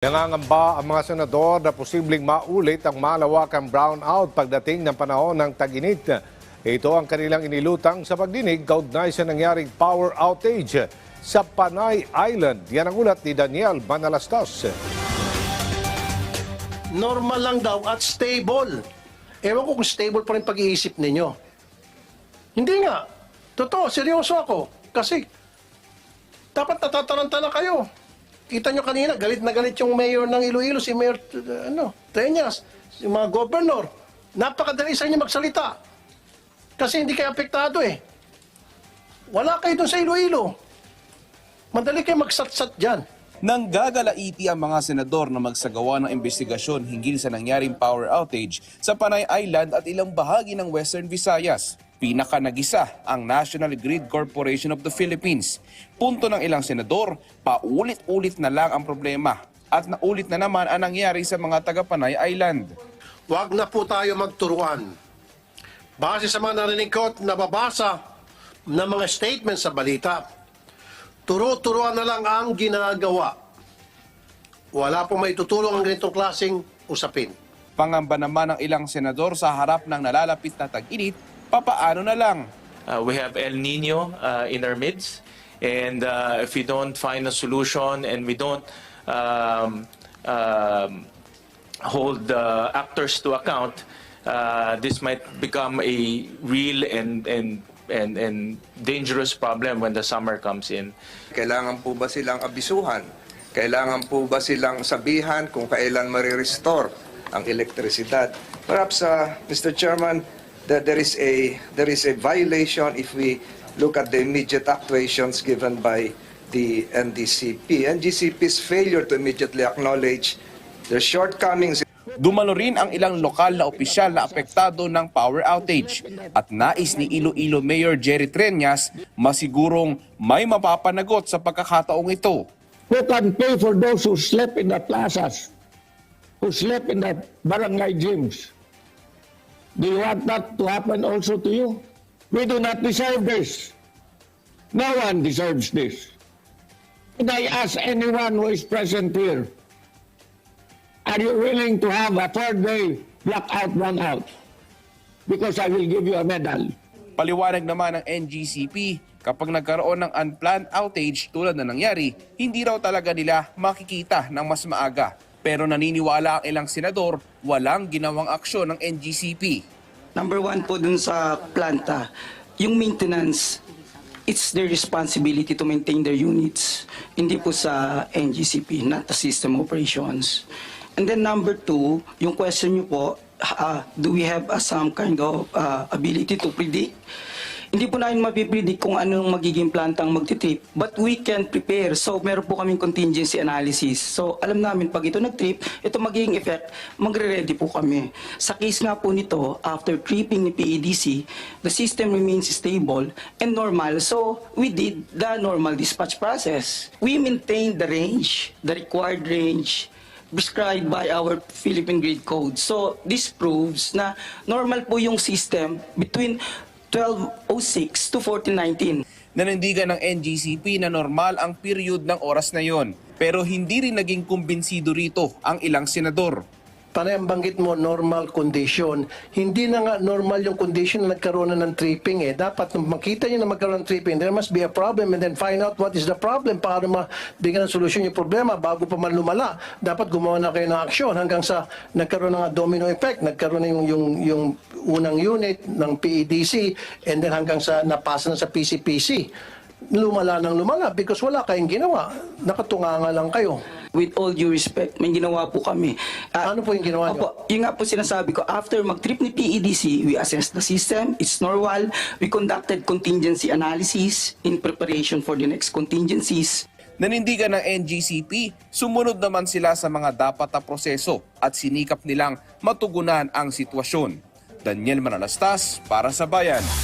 Nangangamba ang mga senador na posibleng maulit ang malawakang brownout pagdating ng panahon ng tag-init. Ito ang kanilang inilutang sa pagdinig kaugnay sa nangyaring power outage sa Panay Island. Yan ang ulat ni Daniel Manalastas. Normal lang daw at stable. Ewan ko kung stable pa rin pag-iisip ninyo. Hindi nga. Totoo, seryoso ako. Kasi dapat natataranta na kayo. Kita nyo kanina, galit na galit yung mayor ng Iloilo, si Mayor Treñas, yung mga governor. Napakadali sa inyo magsalita. Kasi hindi kayo apektado eh. Wala kayo doon sa Iloilo. Madali kayo magsatsat dyan. Nanggagalaiti ang mga senador na magsagawa ng investigasyon hinggil sa nangyaring power outage sa Panay Island at ilang bahagi ng Western Visayas. Pinaka-nagisa ang National Grid Corporation of the Philippines. Punto ng ilang senador, paulit-ulit na lang ang problema at naulit na naman ang nangyari sa mga taga-Panay Island. Huwag na po tayo magturuan. Base sa mga narinig ko at nababasa ng mga statements sa balita, turo-turuan na lang ang ginagawa. Wala pong maitutulong ang ganitong klaseng usapin. Pangamba naman ng ilang senador sa harap ng nalalapit na tag-init, papaano na lang? We have El Nino in our midst, and if we don't find a solution and we don't hold the actors to account, this might become a real and dangerous problem when the summer comes in. Kailangan po ba silang abisuhan? Kailangan po ba silang sabihan kung kailan marirestore ang elektrisidad? Perhaps, Mr. Chairman, that there is a violation if we look at the immediate actuations given by the NDCP. NGCP's failure to immediately acknowledge the shortcomings. Dumalo rin ang ilang lokal na opisyal na apektado ng power outage at nais ni Iloilo Mayor Jerry Treñas masigurong may mapapanagot sa pagkakataong ito. Who can pay for those who slept in the plazas, who slept in the barangay gyms? Do you want that to happen also to you? We do not deserve this. No one deserves this. And I ask anyone who is present here, are you willing to have a 4-day blackout brownout? Because I will give you a medal. Paliwanag naman ng NGCP, kapag nagkaroon ng unplanned outage tulad na nangyari, hindi raw talaga nila makikita ng mas maaga. Pero naniniwala ang ilang senador, walang ginawang aksyon ng NGCP. Number one po dun sa planta, yung maintenance, it's their responsibility to maintain their units. Hindi po sa NGCP, not the system operations. And then number two, yung question nyo po, do we have some kind of ability to predict? Hindi po namin mapipredict kung anong magiging plantang magtitrip, but we can prepare. So meron po kaming contingency analysis. So alam namin pag ito nagtrip, ito magiging effect, magre-ready po kami. Sa case nga po nito, after tripping ni PEDC, the system remains stable and normal. So we did the normal dispatch process. We maintained the range, the required range, prescribed by our Philippine Grid Code. So this proves na normal po yung system between 12:06 to 14:19. Nanindigan ng NGCP na normal ang period ng oras na yon. Pero hindi rin naging kumbinsido rito ang ilang senador. Panay ang banggit mo, normal condition. Hindi na nga normal yung condition na nagkaroon na ng tripping eh. Dapat nung makita nyo na magkaroon ng tripping, there must be a problem and then find out what is the problem para mabigyan ng solusyon yung problema bago pa man lumala. Dapat gumawa na kayo ng aksyon hanggang sa nagkaroon ng domino effect, nagkaroon na yung unang unit ng PEDC and then hanggang sa napasa na sa PCPC. Lumala because wala kayong ginawa. Nakatunganga lang kayo. With all due respect, may ginawa po kami. Ano po yung ginawa nyo? Opo, yung nga po sinasabi ko, after mag-trip ni PEDC, we assessed the system, it's normal. We conducted contingency analysis in preparation for the next contingencies. Nanindigan ng NGCP, sumunod naman sila sa mga dapat na proseso at sinikap nilang matugunan ang sitwasyon. Daniel Manalastas para sa Bayan.